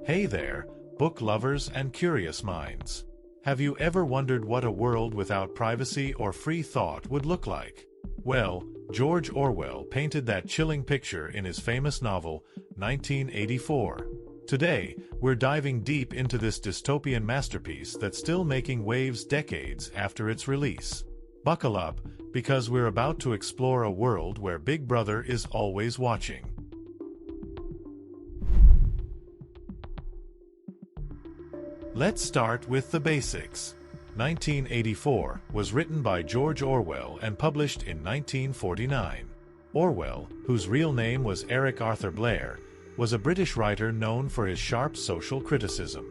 Hey there, book lovers and curious minds. Have you ever wondered what a world without privacy or free thought would look like? Well, George Orwell painted that chilling picture in his famous novel, 1984. Today, we're diving deep into this dystopian masterpiece that's still making waves decades after its release. Buckle up, because we're about to explore a world where Big Brother is always watching. Let's start with the basics. 1984 was written by George Orwell and published in 1949. Orwell, whose real name was Eric Arthur Blair, was a British writer known for his sharp social criticism.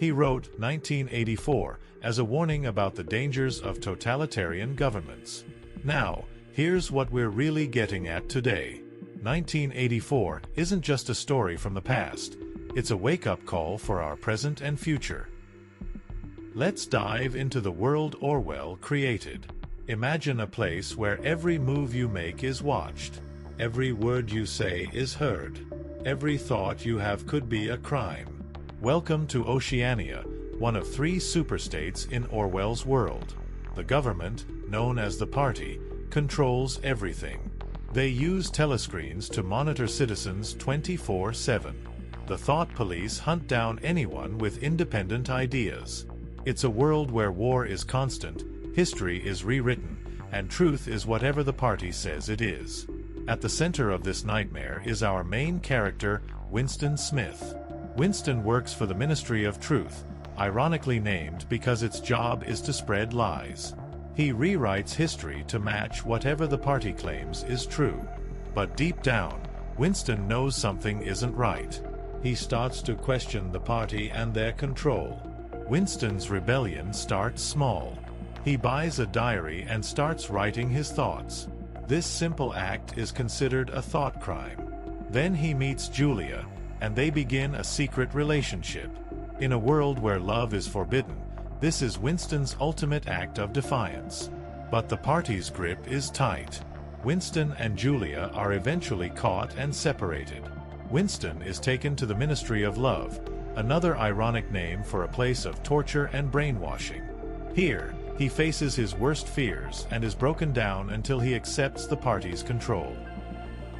He wrote 1984 as a warning about the dangers of totalitarian governments. Now, here's what we're really getting at today. 1984 isn't just a story from the past. It's a wake-up call for our present and future. Let's dive into the world Orwell created. Imagine a place where every move you make is watched. Every word you say is heard. Every thought you have could be a crime. Welcome to Oceania, one of 3 superstates in Orwell's world. The government, known as the Party, controls everything. They use telescreens to monitor citizens 24/7. The thought police hunt down anyone with independent ideas. It's a world where war is constant, history is rewritten, and truth is whatever the party says it is. At the center of this nightmare is our main character, Winston Smith. Winston works for the Ministry of Truth, ironically named because its job is to spread lies. He rewrites history to match whatever the party claims is true. But deep down, Winston knows something isn't right. He starts to question the party and their control. Winston's rebellion starts small. He buys a diary and starts writing his thoughts. This simple act is considered a thought crime. Then he meets Julia, and they begin a secret relationship. In a world where love is forbidden, this is Winston's ultimate act of defiance. But the party's grip is tight. Winston and Julia are eventually caught and separated. Winston is taken to the Ministry of Love, another ironic name for a place of torture and brainwashing. Here, he faces his worst fears and is broken down until he accepts the party's control.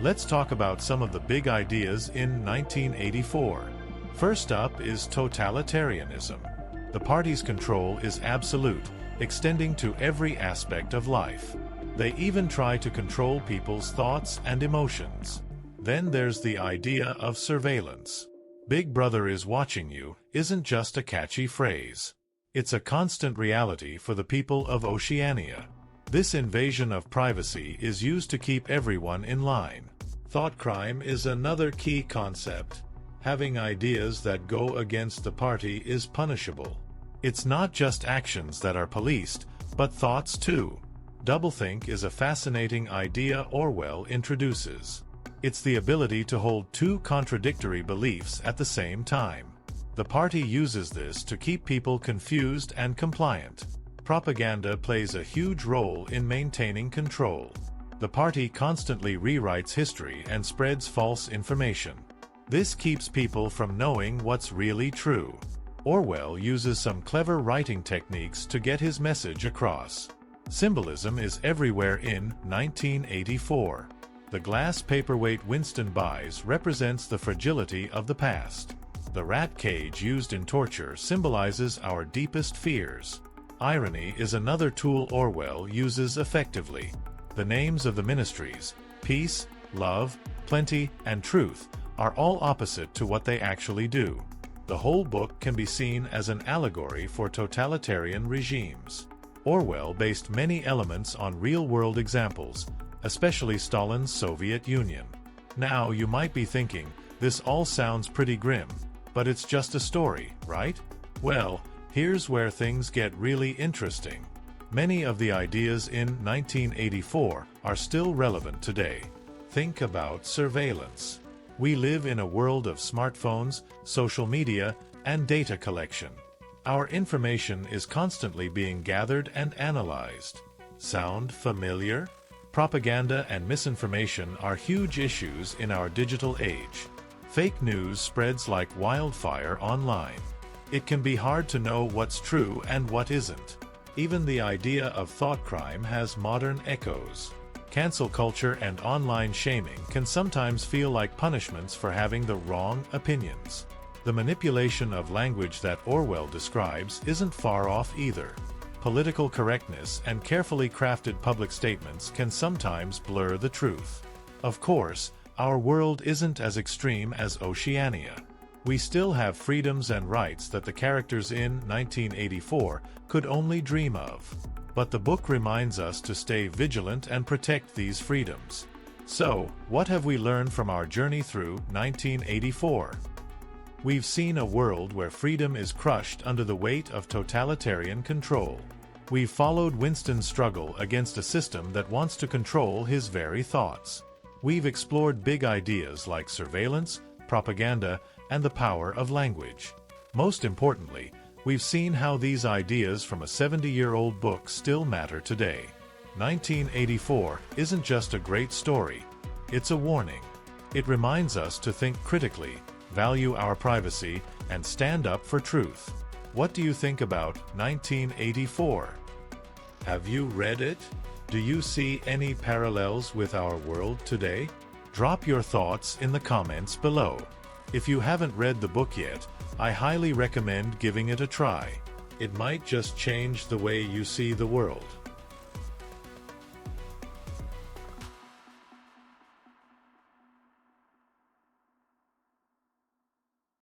Let's talk about some of the big ideas in 1984. First up is totalitarianism. The party's control is absolute, extending to every aspect of life. They even try to control people's thoughts and emotions. Then there's the idea of surveillance. Big Brother is watching you isn't just a catchy phrase. It's a constant reality for the people of Oceania. This invasion of privacy is used to keep everyone in line. Thought crime is another key concept. Having ideas that go against the party is punishable. It's not just actions that are policed, but thoughts too. Doublethink is a fascinating idea Orwell introduces. It's the ability to hold 2 contradictory beliefs at the same time. The party uses this to keep people confused and compliant. Propaganda plays a huge role in maintaining control. The party constantly rewrites history and spreads false information. This keeps people from knowing what's really true. Orwell uses some clever writing techniques to get his message across. Symbolism is everywhere in 1984. The glass paperweight Winston buys represents the fragility of the past. The rat cage used in torture symbolizes our deepest fears. Irony is another tool Orwell uses effectively. The names of the ministries, peace, love, plenty, and truth, are all opposite to what they actually do. The whole book can be seen as an allegory for totalitarian regimes. Orwell based many elements on real-world examples, especially Stalin's Soviet Union. Now you might be thinking, this all sounds pretty grim, but it's just a story, right? Well, here's where things get really interesting. Many of the ideas in 1984 are still relevant today. Think about surveillance. We live in a world of smartphones, social media, and data collection. Our information is constantly being gathered and analyzed. Sound familiar? Propaganda and misinformation are huge issues in our digital age. Fake news spreads like wildfire online. It can be hard to know what's true and what isn't. Even the idea of thought crime has modern echoes. Cancel culture and online shaming can sometimes feel like punishments for having the wrong opinions. The manipulation of language that Orwell describes isn't far off either. Political correctness and carefully crafted public statements can sometimes blur the truth. Of course, our world isn't as extreme as Oceania. We still have freedoms and rights that the characters in 1984 could only dream of. But the book reminds us to stay vigilant and protect these freedoms. So, what have we learned from our journey through 1984? We've seen a world where freedom is crushed under the weight of totalitarian control. We've followed Winston's struggle against a system that wants to control his very thoughts. We've explored big ideas like surveillance, propaganda, and the power of language. Most importantly, we've seen how these ideas from a 70-year-old book still matter today. 1984 isn't just a great story, it's a warning. It reminds us to think critically, value our privacy, and stand up for truth. What do you think about 1984? Have you read it? Do you see any parallels with our world today? Drop your thoughts in the comments below. If you haven't read the book yet, I highly recommend giving it a try. It might just change the way you see the world.